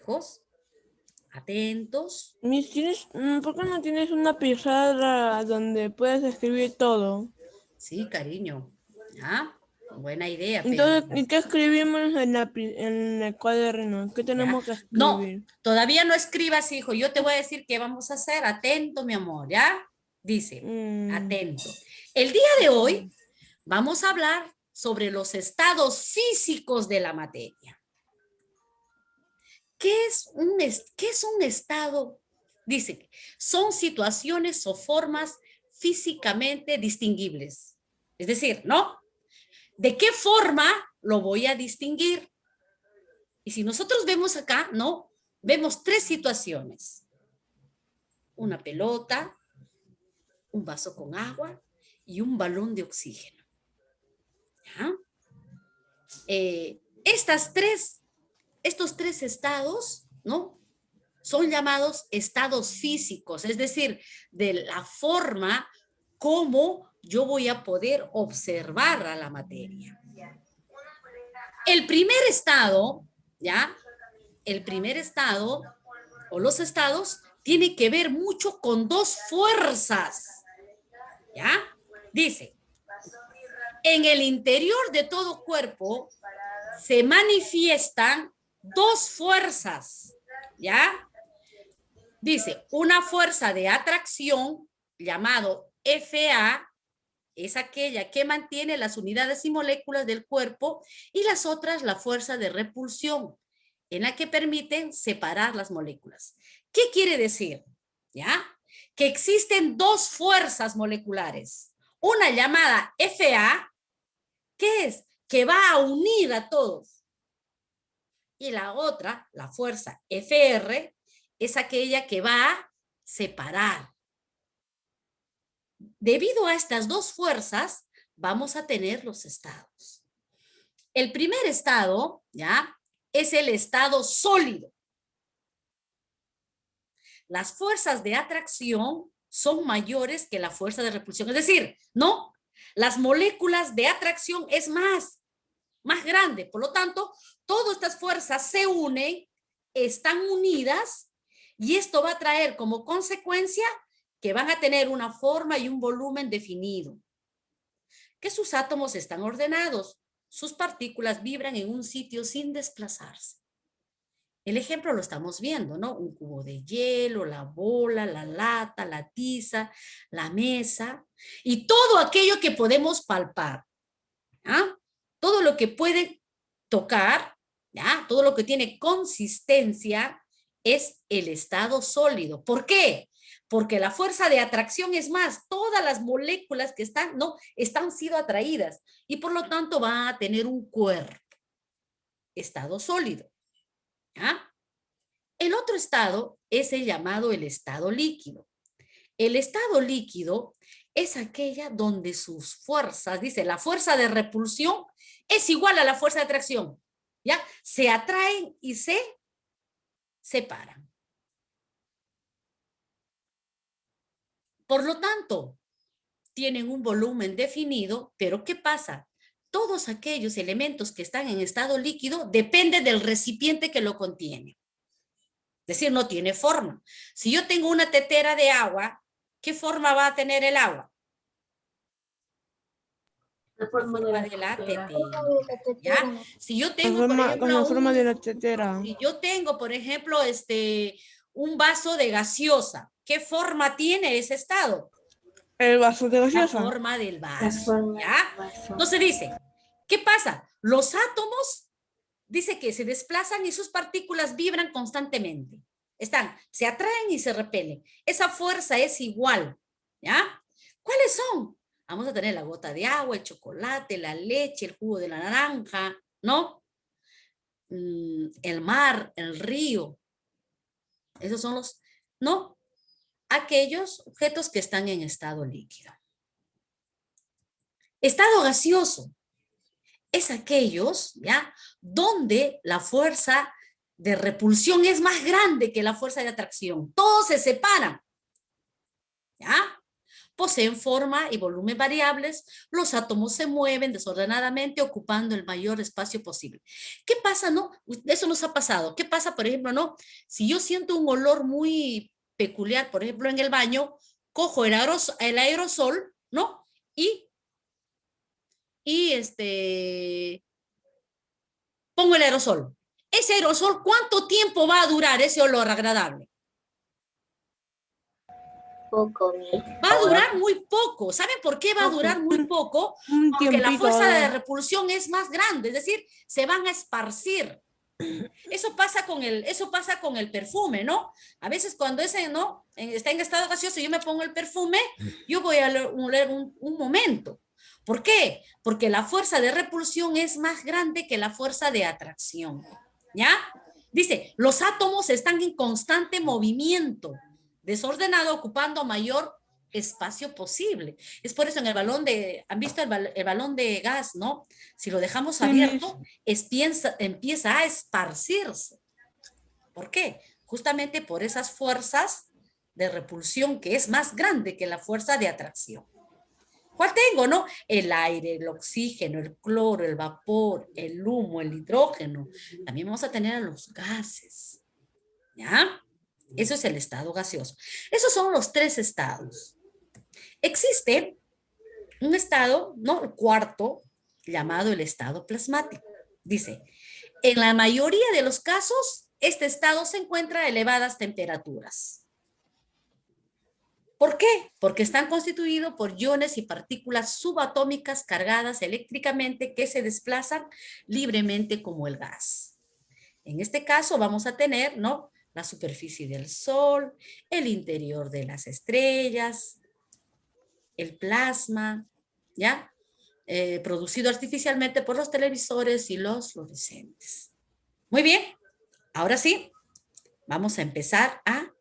Hijos, atentos. Miss, ¿por qué no tienes una pizarra donde puedes escribir todo? Sí, cariño. ¿Ya? Buena idea, pero Entonces, ¿y qué escribimos en el cuaderno? ¿Qué ¿ya? tenemos que No, escribir? todavía no escribas, hijo. Yo te voy a decir qué vamos a hacer. Atento, mi amor, ¿ya? Dice, Mm, atento. El día de hoy vamos a hablar sobre los estados físicos de la materia. ¿Qué es un estado? Dice, son situaciones o formas físicamente distinguibles. Es decir, ¿no? ¿De qué forma lo voy a distinguir? Y si nosotros vemos acá, ¿no? Vemos tres situaciones. Una pelota, un vaso con agua y un balón de oxígeno. ¿Ya? Estos tres estados, ¿no? Son llamados estados físicos, es decir, de la forma como yo voy a poder observar a la materia. El primer estado, ¿ya? El primer estado o los estados tiene que ver mucho con dos fuerzas, ¿ya? Dice, en el interior de todo cuerpo se manifiestan dos fuerzas, ¿ya? Dice, una fuerza de atracción llamado Fa es aquella que mantiene las unidades y moléculas del cuerpo y las otras la fuerza de repulsión, en la que permiten separar las moléculas. ¿Qué quiere decir? ¿Ya? Que existen dos fuerzas moleculares. Una llamada Fa, ¿qué es? Que va a unir a todos. Y la otra, la fuerza Fr, es aquella que va a separar. Debido a estas dos fuerzas, vamos a tener los estados. El primer estado, ¿ya? Es el estado sólido. Las fuerzas de atracción son mayores que la fuerza de repulsión. Es decir, no, las moléculas de atracción es más grande. Por lo tanto, todas estas fuerzas se unen, están unidas, y esto va a traer como consecuencia que van a tener una forma y un volumen definido. Que sus átomos están ordenados, sus partículas vibran en un sitio sin desplazarse. El ejemplo lo estamos viendo, ¿no? Un cubo de hielo, la bola, la lata, la tiza, la mesa y todo aquello que podemos palpar. ¿Ah? Todo lo que puede tocar, ¿ya? Todo lo que tiene consistencia es el estado sólido. ¿Por qué? Porque la fuerza de atracción es más, todas las moléculas que están, no, están siendo atraídas y por lo tanto va a tener un cuerpo, estado sólido. ¿Ya? El otro estado es el llamado el estado líquido. El estado líquido es aquella donde sus fuerzas, dice, la fuerza de repulsión es igual a la fuerza de atracción. ¿Ya? Se atraen y se separan. Por lo tanto, tienen un volumen definido, pero ¿qué pasa? Todos aquellos elementos que están en estado líquido dependen del recipiente que lo contiene. Es decir, no tiene forma. Si yo tengo una tetera de agua, ¿qué forma va a tener el agua? La forma de la tetera. ¿Ya? Si yo tengo, por con la ejemplo, forma de la tetera. si yo tengo, por ejemplo, un vaso de gaseosa, ¿qué forma tiene ese estado? El vaso de La gaseosa. forma del vaso, ¿ya? Entonces dice, ¿qué pasa? Los átomos, dice que se desplazan y sus partículas vibran constantemente. Se atraen y se repelen. Esa fuerza es igual, ¿ya? ¿Cuáles son? Vamos a tener la gota de agua, el chocolate, la leche, el jugo de la naranja, ¿no? El mar, el río. Esos son ¿no? Aquellos objetos que están en estado líquido. Estado gaseoso es aquellos, ¿ya? Donde la fuerza de repulsión es más grande que la fuerza de atracción. Todos se separan, ¿ya? poseen forma y volumen variables, los átomos se mueven desordenadamente ocupando el mayor espacio posible. ¿Qué pasa, no? Eso nos ha pasado. ¿Qué pasa, por ejemplo, no? Si yo siento un olor muy peculiar, por ejemplo, en el baño, cojo el aerosol, ¿no? Y pongo el aerosol. Ese aerosol, ¿cuánto tiempo va a durar ese olor agradable? Poco, Va a durar muy poco. ¿Saben por qué va a durar muy poco? Un Porque la tiempito. fuerza de repulsión es más grande, es decir, se van a esparcir. Eso pasa con el perfume, ¿no? A veces cuando ese, ¿no? Está en estado gaseoso, yo me pongo el perfume, yo voy a oler un momento. ¿Por qué? Porque la fuerza de repulsión es más grande que la fuerza de atracción. ¿Ya? Dice, los átomos están en constante movimiento, desordenado, ocupando mayor espacio posible. Es por eso en el balón ¿han visto el balón de gas, no? Si lo dejamos abierto, empieza a esparcirse. ¿Por qué? Justamente por esas fuerzas de repulsión que es más grande que la fuerza de atracción. ¿Cuál tengo, no? El aire, el oxígeno, el cloro, el vapor, el humo, el hidrógeno. También vamos a tener a los gases. ¿Ya? Eso es el estado gaseoso. Esos son los 3 estados. Existe un estado, ¿no? El cuarto, llamado el estado plasmático. Dice, en la mayoría de los casos, este estado se encuentra a elevadas temperaturas. ¿Por qué? Porque están constituidos por iones y partículas subatómicas cargadas eléctricamente que se desplazan libremente como el gas. En este caso vamos a tener, ¿no? La superficie del Sol, el interior de las estrellas, el plasma, ¿ya? Producido artificialmente por los televisores y los fluorescentes. Muy bien, ahora sí, vamos a empezar a